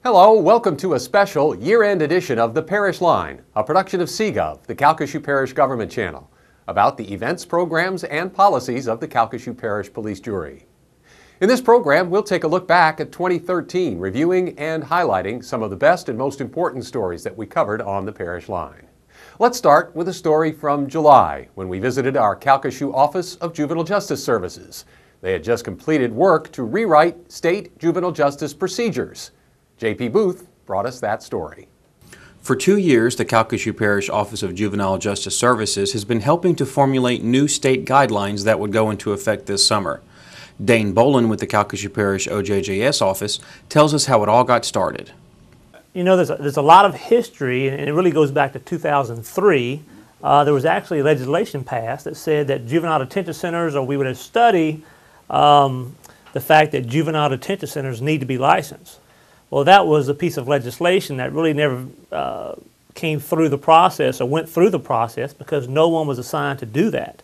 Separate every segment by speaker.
Speaker 1: Hello, welcome to a special year-end edition of the Parish Line, a production of CGov, the Calcasieu Parish Government Channel, about the events, programs, and policies of the Calcasieu Parish Police Jury. In this program, we'll take a look back at 2013, reviewing and highlighting some of the best and most important stories that we covered on the Parish Line. Let's start with a story from July, when we visited our Calcasieu Office of Juvenile Justice Services. They had just completed work to rewrite state juvenile justice procedures. J.P. Booth brought us that story.
Speaker 2: For 2 years, the Calcasieu Parish Office of Juvenile Justice Services has been helping to formulate new state guidelines that would go into effect this summer. Dane Bolin with the Calcasieu Parish OJJS office tells us how it all got started.
Speaker 3: You know, there's a lot of history, and it really goes back to 2003. There was actually legislation passed that said that juvenile detention centers, or we would study the fact that juvenile detention centers need to be licensed. Well, that was a piece of legislation that really never came through the process or went through the process because no one was assigned to do that.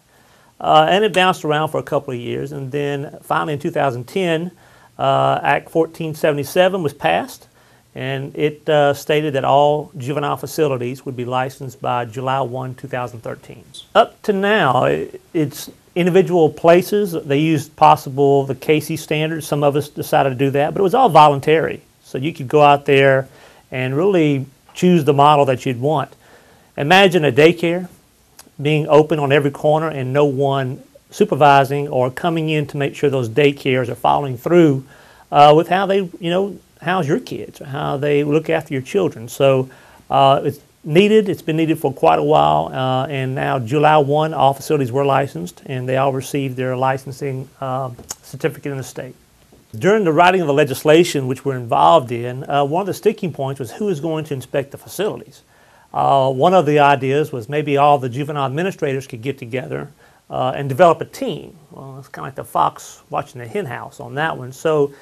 Speaker 3: And it bounced around for a couple of years, and then finally in 2010, Act 1477 was passed, and it stated that all juvenile facilities would be licensed by July 1, 2013. Up to now, it's individual places. They used the Casey standards. Some of us decided to do that, but it was all voluntary. So you could go out there and really choose the model that you'd want. Imagine a daycare being open on every corner and no one supervising or coming in to make sure those daycares are following through with how they, house your kids or how they look after your children. So it's needed. It's been needed for quite a while, and now July 1, all facilities were licensed, and they all received their licensing certificate in the state. During the writing of the legislation which we're involved in, one of the sticking points was who is going to inspect the facilities. One of the ideas was maybe all the juvenile administrators could get together and develop a team. Well, it's kind of like the fox watching the hen house on that one. So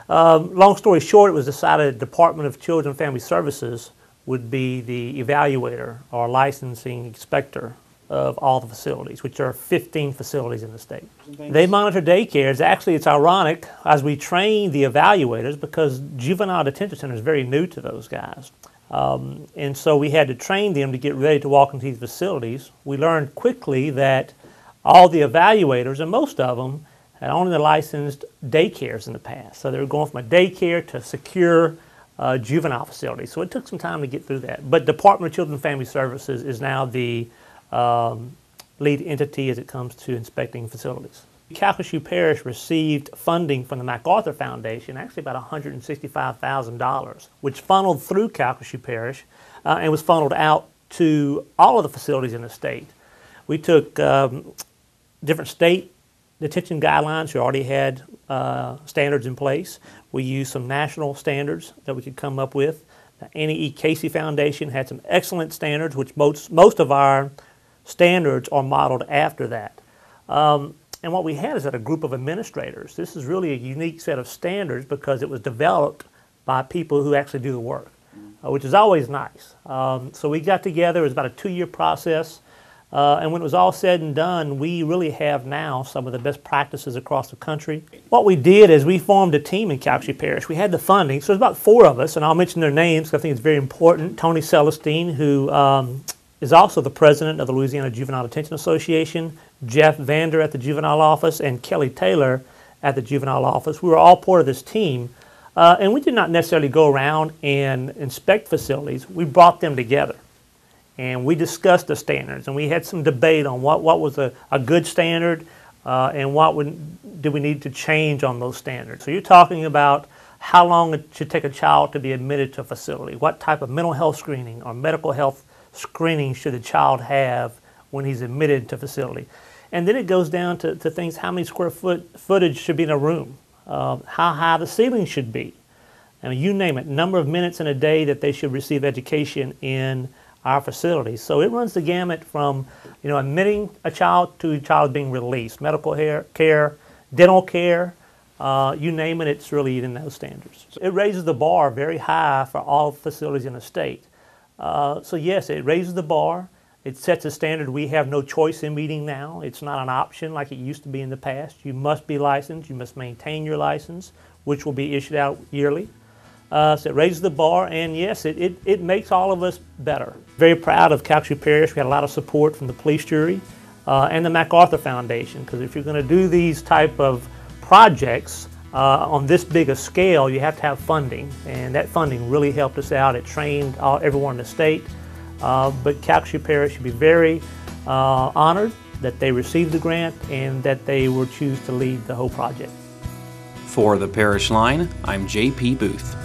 Speaker 3: long story short, it was decided the Department of Children and Family Services would be the evaluator or licensing inspector of all the facilities, which are 15 facilities in the state. They monitor daycares. Actually, it's ironic as we train the evaluators because juvenile detention center is very new to those guys. And so we had to train them to get ready to walk into these facilities. We learned quickly that all the evaluators, and most of them, had only licensed daycares in the past. So they were going from a daycare to secure juvenile facilities. So it took some time to get through that. But Department of Children and Family Services is now the lead entity as it comes to inspecting facilities. Calcasieu Parish received funding from the MacArthur Foundation, actually about $165,000, which funneled through Calcasieu Parish and was funneled out to all of the facilities in the state. We took different state detention guidelines. We already had standards in place. We used some national standards that we could come up with. The Annie E. Casey Foundation had some excellent standards, which most of our standards are modeled after that. And what we had is that a group of administrators. This is really a unique set of standards because it was developed by people who actually do the work, which is always nice. So we got together. It was about a 2-year process. And when it was all said and done, we really have now some of the best practices across the country. What we did is we formed a team in Calcasieu Parish. We had the funding, so there's about 4 of us, and I'll mention their names because I think it's very important. Tony Celestine, who is also the president of the Louisiana Juvenile Detention Association, Jeff Vander at the Juvenile Office, and Kelly Taylor at the Juvenile Office. We were all part of this team, and we did not necessarily go around and inspect facilities. We brought them together, and we discussed the standards, and we had some debate on what was a good standard and what do we need to change on those standards. So you're talking about how long it should take a child to be admitted to a facility, what type of mental health screening or medical health screening should the child have when he's admitted to facility. And then it goes down to things, how many square footage should be in a room, how high the ceiling should be. I mean, you name it, number of minutes in a day that they should receive education in our facilities. So it runs the gamut from, admitting a child to a child being released, medical care, dental care, you name it, it's really in those standards. It raises the bar very high for all facilities in the state. So yes, it raises the bar. It sets a standard we have no choice in meeting now. It's not an option like it used to be in the past. You must be licensed. You must maintain your license, which will be issued out yearly. So it raises the bar, and yes, it makes all of us better. Very proud of Calcasieu Parish. We had a lot of support from the police jury and the MacArthur Foundation, because if you're going to do these type of projects on this big a scale, you have to have funding, and that funding really helped us out. It trained everyone in the state, but Calcasieu Parish should be very honored that they received the grant and that they were choose to lead the whole project.
Speaker 2: For the Parish Line, I'm J.P. Booth.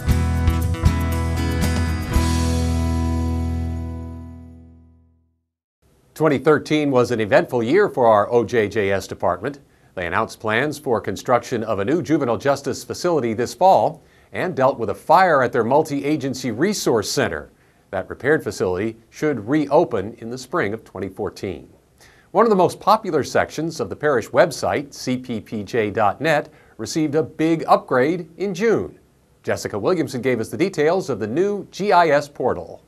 Speaker 1: "2013 was an eventful year for our OJJS department. They announced plans for construction of a new juvenile justice facility this fall and dealt with a fire at their multi-agency resource center. That repaired facility should reopen in the spring of 2014. One of the most popular sections of the parish website, cppj.net, received a big upgrade in June. Jessica Williamson gave us the details of the new GIS Portal.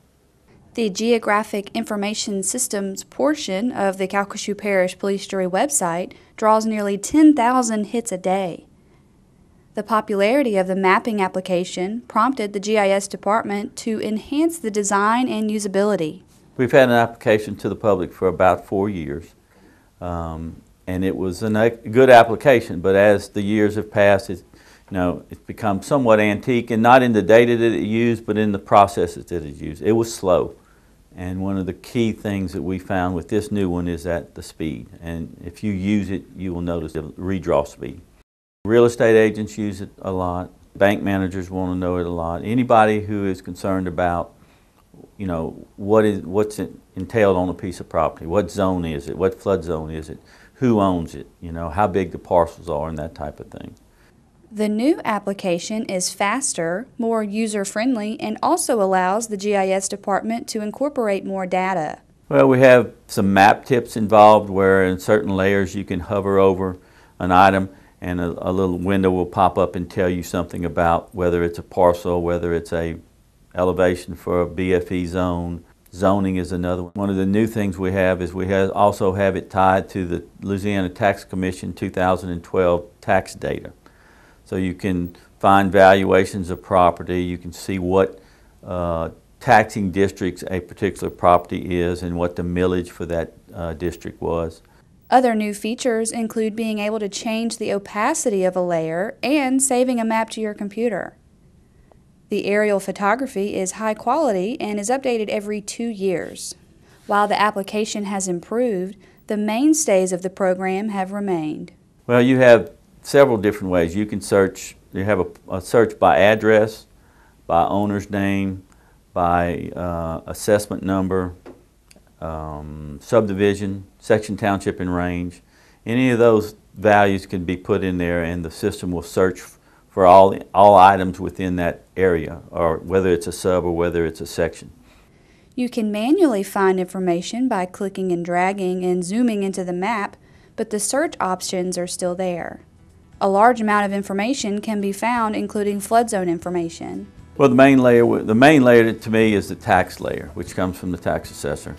Speaker 4: The Geographic Information Systems portion of the Calcasieu Parish Police Jury website draws nearly 10,000 hits a day. The popularity of the mapping application prompted the GIS department to enhance the design and usability.
Speaker 5: We've had an application to the public for about 4 years, and it was a good application, but as the years have passed, it's become somewhat antique, and not in the data that it used, but in the processes that it used. It was slow. And one of the key things that we found with this new one is that the speed. And if you use it, you will notice the redraw speed. Real estate agents use it a lot. Bank managers want to know it a lot. Anybody who is concerned about, what's entailed on a piece of property. What zone is it? What flood zone is it? Who owns it? How big the parcels are and that type of thing.
Speaker 4: The new application is faster, more user-friendly, and also allows the GIS department to incorporate more data.
Speaker 5: Well, we have some map tips involved where in certain layers you can hover over an item and a little window will pop up and tell you something about whether it's a parcel, whether it's a elevation for a BFE zone. Zoning is another one. One of the new things we have is we also have it tied to the Louisiana Tax Commission 2012 tax data. So you can find valuations of property, you can see what taxing districts a particular property is and what the millage for that district was.
Speaker 4: Other new features include being able to change the opacity of a layer and saving a map to your computer. The aerial photography is high quality and is updated every 2 years. While the application has improved, the mainstays of the program have remained.
Speaker 5: Well, you have several different ways. You can search, you have a search by address, by owner's name, by assessment number, subdivision, section, township, and range. Any of those values can be put in there and the system will search for all items within that area, or whether it's a sub or whether it's a section.
Speaker 4: You can manually find information by clicking and dragging and zooming into the map, but the search options are still there. A large amount of information can be found, including flood zone information.
Speaker 5: Well, the main layer to me is the tax layer, which comes from the tax assessor.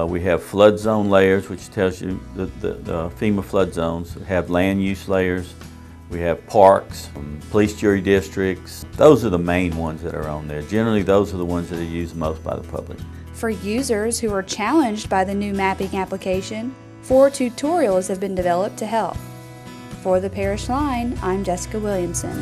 Speaker 5: We have flood zone layers, which tells you the FEMA flood zones. We have land use layers. We have parks, police jury districts. Those are the main ones that are on there. Generally, those are the ones that are used most by the public.
Speaker 4: For users who are challenged by the new mapping application, 4 tutorials have been developed to help. For the Parish Line, I'm Jessica Williamson.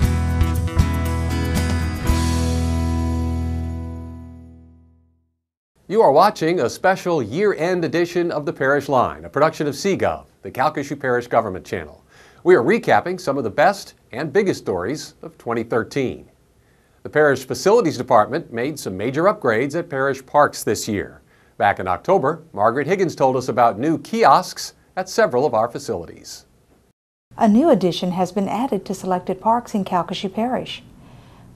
Speaker 1: You are watching a special year-end edition of the Parish Line, a production of CGov, the Calcasieu Parish Government Channel. We are recapping some of the best and biggest stories of 2013. The Parish Facilities Department made some major upgrades at parish parks this year. Back in October, Margaret Higgins told us about new kiosks at several of our facilities.
Speaker 6: A new addition has been added to selected parks in Calcasieu Parish.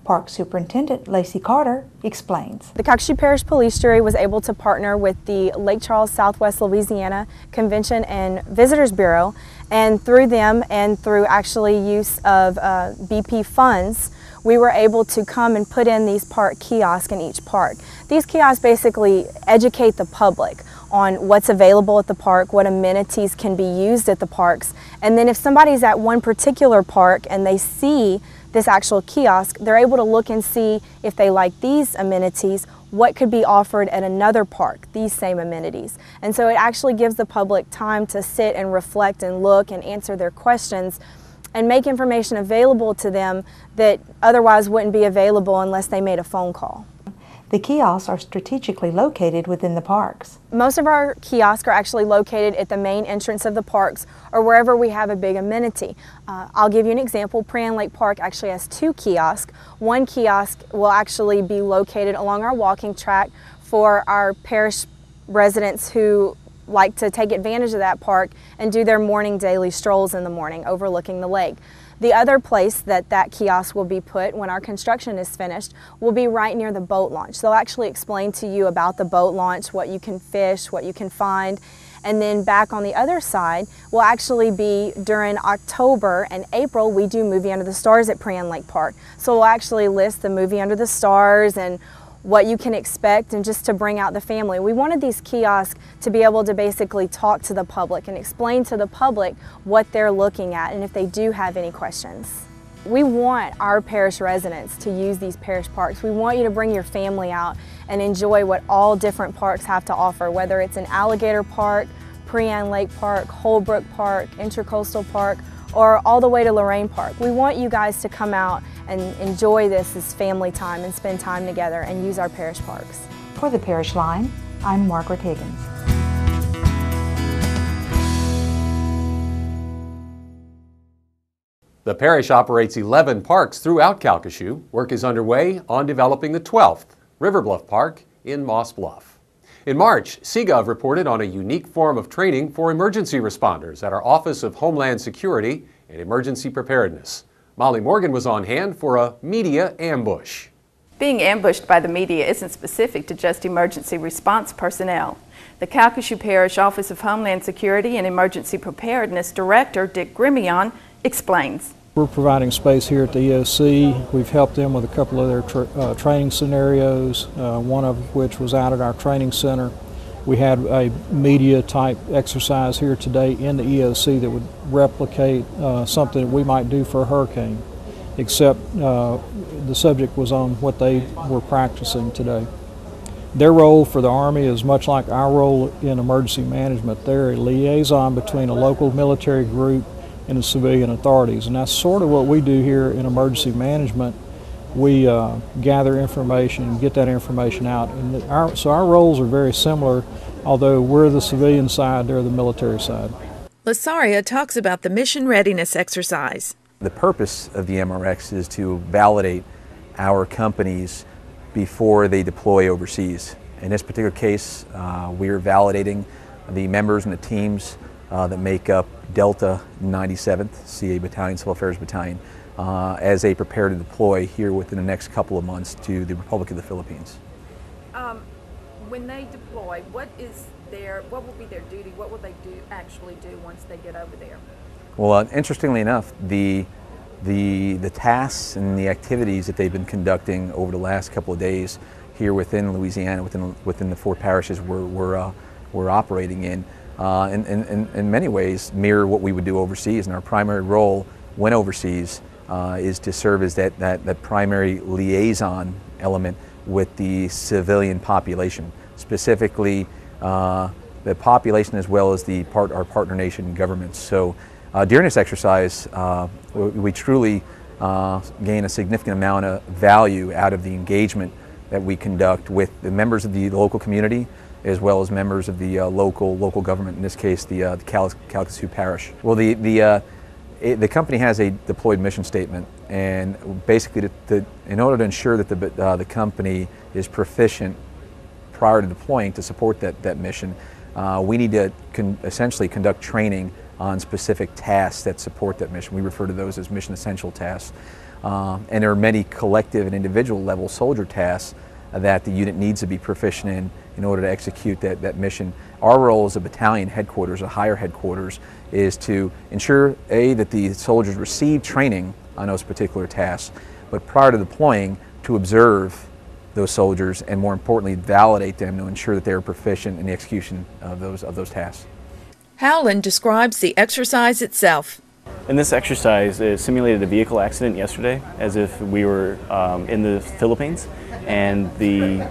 Speaker 6: Park Superintendent Lacey Carter explains.
Speaker 7: The Calcasieu Parish Police Jury was able to partner with the Lake Charles Southwest Louisiana Convention and Visitors Bureau, and through them and through actually use of BP funds, we were able to come and put in these park kiosks in each park. These kiosks basically educate the public on what's available at the park, what amenities can be used at the parks, and then if somebody's at one particular park and they see this actual kiosk, they're able to look and see if they like these amenities, what could be offered at another park, these same amenities. And so it actually gives the public time to sit and reflect and look and answer their questions and make information available to them that otherwise wouldn't be available unless they made a phone call.
Speaker 6: The kiosks are strategically located within the parks.
Speaker 7: Most of our kiosks are actually located at the main entrance of the parks or wherever we have a big amenity. I'll give you an example. Prairie Lake Park actually has 2 kiosks. One kiosk will actually be located along our walking track for our parish residents who like to take advantage of that park and do their morning daily strolls in the morning overlooking the lake. The other place that kiosk will be put when our construction is finished will be right near the boat launch. They'll actually explain to you about the boat launch, what you can fish, what you can find. And then back on the other side will actually be during October and April, we do Movie Under the Stars at Prairie Lake Park. So we'll actually list the movie Under the Stars and what you can expect, and just to bring out the family. We wanted these kiosks to be able to basically talk to the public and explain to the public what they're looking at and if they do have any questions. We want our parish residents to use these parish parks. We want you to bring your family out and enjoy what all different parks have to offer, whether it's an alligator park, Prairie Lake Park, Holbrook Park, Intercoastal Park, or all the way to Lorraine Park. We want you guys to come out and enjoy this as family time and spend time together and use our parish parks.
Speaker 6: For the Parish Line, I'm Margaret Higgins.
Speaker 1: The parish operates 11 parks throughout Calcasieu. Work is underway on developing the 12th, River Bluff Park in Moss Bluff. In March, CGov reported on a unique form of training for emergency responders at our Office of Homeland Security and Emergency Preparedness. Molly Morgan was on hand for a media ambush.
Speaker 8: Being ambushed by the media isn't specific to just emergency response personnel. The Calcasieu Parish Office of Homeland Security and Emergency Preparedness Director Dick Grimion explains.
Speaker 9: We're providing space here at the EOC. We've helped them with a couple of their training scenarios, one of which was out at our training center. We had a media type exercise here today in the EOC that would replicate something that we might do for a hurricane, except the subject was on what they were practicing today. Their role for the Army is much like our role in emergency management. They're a liaison between a local military group and the civilian authorities, and that's sort of what we do here in emergency management. We gather information and get that information out, and so our roles are very similar, although we're the civilian side, they're the military side.
Speaker 10: Lasaria talks about the mission readiness exercise.
Speaker 11: The purpose of the MRX is to validate our companies before they deploy overseas. In this particular case, we are validating the members and the teams that make up Delta 97th CA Battalion, Civil Affairs Battalion, as they prepare to deploy here within the next couple of months to the Republic of the Philippines.
Speaker 8: When they deploy, what will be their duty? What will they actually do once they get over there?
Speaker 11: Well, interestingly enough, the tasks and the activities that they've been conducting over the last couple of days here within Louisiana, within the 4 parishes we're operating in many ways mirror what we would do overseas. And our primary role when overseas is to serve as that primary liaison element with the civilian population, specifically the population as well as our partner nation governments. So during this exercise, we truly gain a significant amount of value out of the engagement that we conduct with the members of the local community, as well as members of the local government, in this case the Calcasieu Parish. Well, the company has a deployed mission statement, and basically in order to ensure that the company is proficient prior to deploying to support that mission, we need to essentially conduct training on specific tasks that support that mission. We refer to those as mission essential tasks. And there are many collective and individual level soldier tasks that the unit needs to be proficient in order to execute that mission. Our role as a battalion headquarters, a higher headquarters, is to ensure that the soldiers receive training on those particular tasks, but prior to deploying, to observe those soldiers and, more importantly, validate them to ensure that they are proficient in the execution of those tasks.
Speaker 10: Howland describes the exercise itself.
Speaker 12: In this exercise, it simulated a vehicle accident yesterday as if we were in the Philippines, and the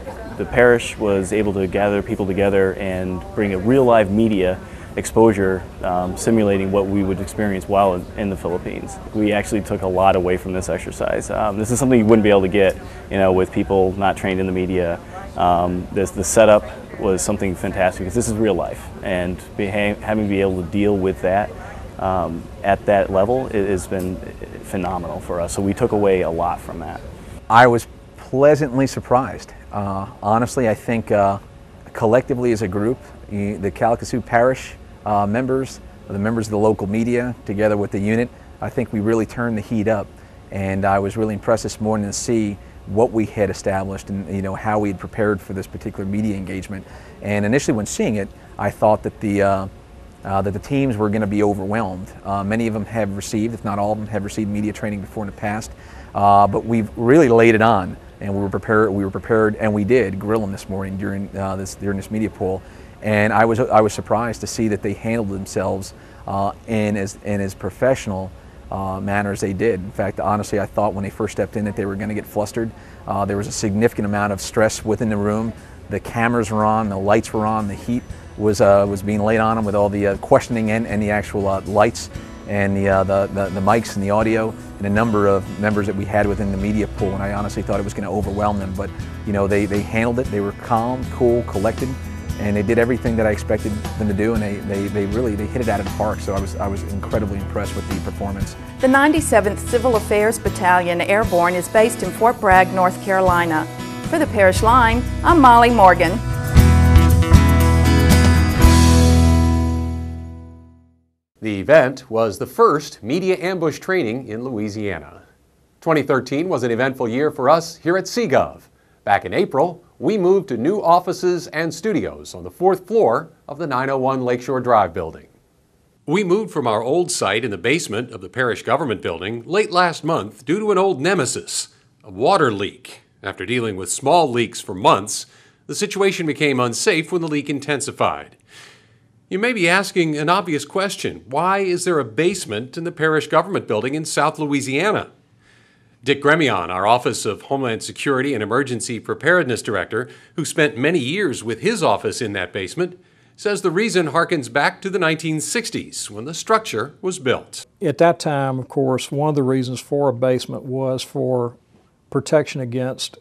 Speaker 12: parish was able to gather people together and bring a real live media exposure simulating what we would experience while in the Philippines. We actually took a lot away from this exercise. This is something you wouldn't be able to get, with people not trained in the media. The setup was something fantastic because this is real life, and having to be able to deal with that at that level has been phenomenal for us. So we took away a lot from that.
Speaker 11: I was pleasantly surprised. Honestly, I think collectively as a group, the Calcasieu Parish members, the members of the local media, together with the unit, I think we really turned the heat up. And I was really impressed this morning to see what we had established and how we had prepared for this particular media engagement. And initially when seeing it, I thought that the teams were going to be overwhelmed. Many of them have received, if not all of them, have received media training before in the past. But we've really laid it on, and we were prepared, and we did grill them this morning during this media poll. And I was surprised to see that they handled themselves in as professional manner as they did. In fact, honestly, I thought when they first stepped in that they were going to get flustered. There was a significant amount of stress within the room. The cameras were on, the lights were on, the heat was being laid on them with all the questioning and the actual lights and the mics and the audio and a number of members that we had within the media pool. And I honestly thought it was going to overwhelm them, but they handled it. They were calm, cool, collected, and they did everything that I expected them to do, and they really hit it out of the park. So I was incredibly impressed with the performance.
Speaker 8: The 97th Civil Affairs Battalion Airborne is based in Fort Bragg, North Carolina. For the Parish Line, I'm Molly Morgan.
Speaker 1: The event was the first media ambush training in Louisiana. 2013 was an eventful year for us here at CGov. Back in April, we moved to new offices and studios on the 4th floor of the 901 Lakeshore Drive building. We moved from our old site in the basement of the parish government building late last month due to an old nemesis, a water leak. After dealing with small leaks for months, the situation became unsafe when the leak intensified. You may be asking an obvious question: why is there a basement in the parish government building in South Louisiana? Dick Gremion, our Office of Homeland Security and Emergency Preparedness Director, who spent many years with his office in that basement, says the reason harkens back to the 1960s when the structure was built.
Speaker 9: At that time, of course, one of the reasons for a basement was for protection against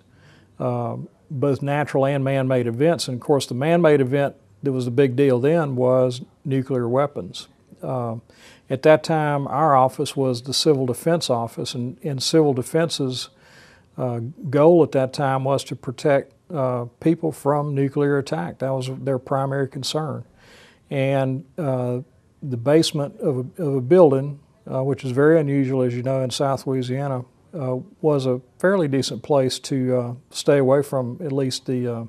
Speaker 9: both natural and man-made events. And of course, the man-made event that was the big deal then was nuclear weapons. At that time, our office was the Civil Defense Office, and Civil Defense's goal at that time was to protect people from nuclear attack. That was their primary concern. And the basement of a building, which is very unusual, as you know, in South Louisiana, was a fairly decent place to stay away from at least the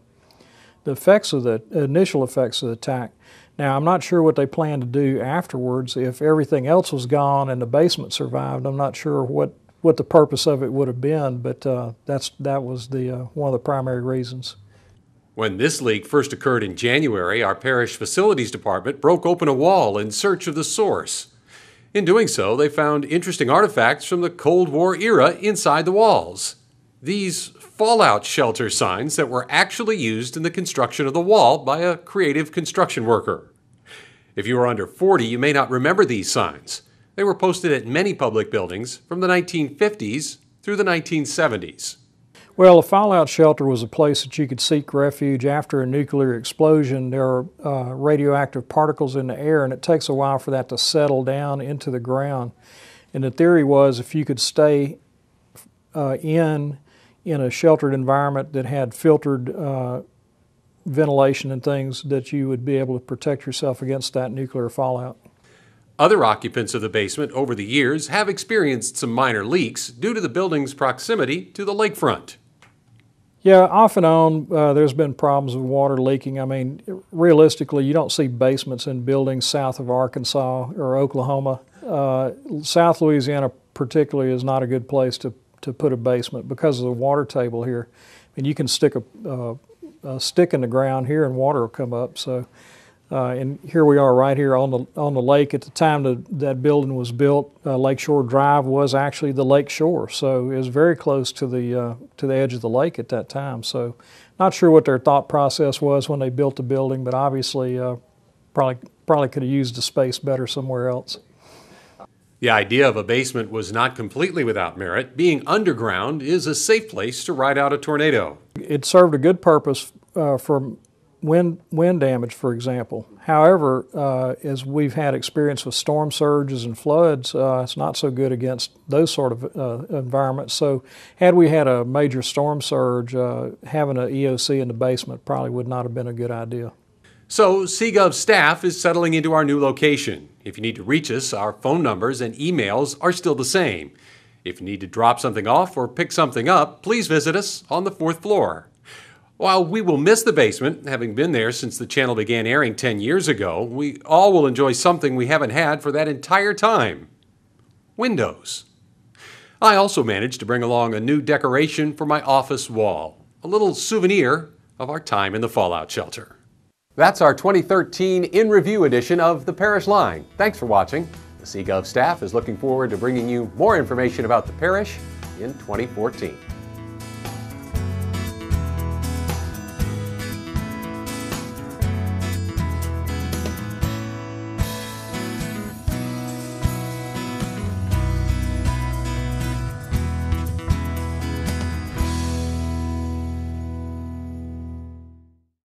Speaker 9: effects of the initial effects of the attack. Now, I'm not sure what they planned to do afterwards. If everything else was gone and the basement survived, I'm not sure what the purpose of it would have been, but that was one of the primary reasons.
Speaker 1: When this leak first occurred in January, our parish facilities department broke open a wall in search of the source. In doing so, they found interesting artifacts from the Cold War era inside the walls. These fallout shelter signs that were actually used in the construction of the wall by a creative construction worker. If you are under 40, you may not remember these signs. They were posted at many public buildings from the 1950s through the 1970s.
Speaker 9: Well, a fallout shelter was a place that you could seek refuge after a nuclear explosion. There are radioactive particles in the air, and it takes a while for that to settle down into the ground. And the theory was if you could stay in a sheltered environment that had filtered ventilation and things, that you would be able to protect yourself against that nuclear fallout.
Speaker 1: Other occupants of the basement over the years have experienced some minor leaks due to the building's proximity to the lakefront.
Speaker 9: Yeah, off and on, there's been problems with water leaking. I mean, realistically, you don't see basements in buildings south of Arkansas or Oklahoma. South Louisiana particularly is not a good place to put a basement because of the water table here. And you can stick a stick in the ground here and water will come up. So And here we are right here on the lake. At the time that building was built, Lakeshore Drive was actually the lake shore, so it was very close to the edge of the lake at that time. So not sure what their thought process was when they built the building, but obviously probably could have used the space better somewhere else.
Speaker 1: The idea of a basement was not completely without merit. Being underground is a safe place to ride out a tornado.
Speaker 9: It served a good purpose for wind damage, for example. However, as we've had experience with storm surges and floods, it's not so good against those sort of environments. So had we had a major storm surge, having an EOC in the basement probably would not have been a good idea.
Speaker 1: So CGov staff is settling into our new location. If you need to reach us, our phone numbers and emails are still the same. If you need to drop something off or pick something up, please visit us on the 4th floor. While we will miss the basement, having been there since the channel began airing 10 years ago, we all will enjoy something we haven't had for that entire time: windows. I also managed to bring along a new decoration for my office wall, a little souvenir of our time in the fallout shelter. That's our 2013 In-Review edition of the Parish Line. Thanks for watching. The CGov staff is looking forward to bringing you more information about the parish in 2014.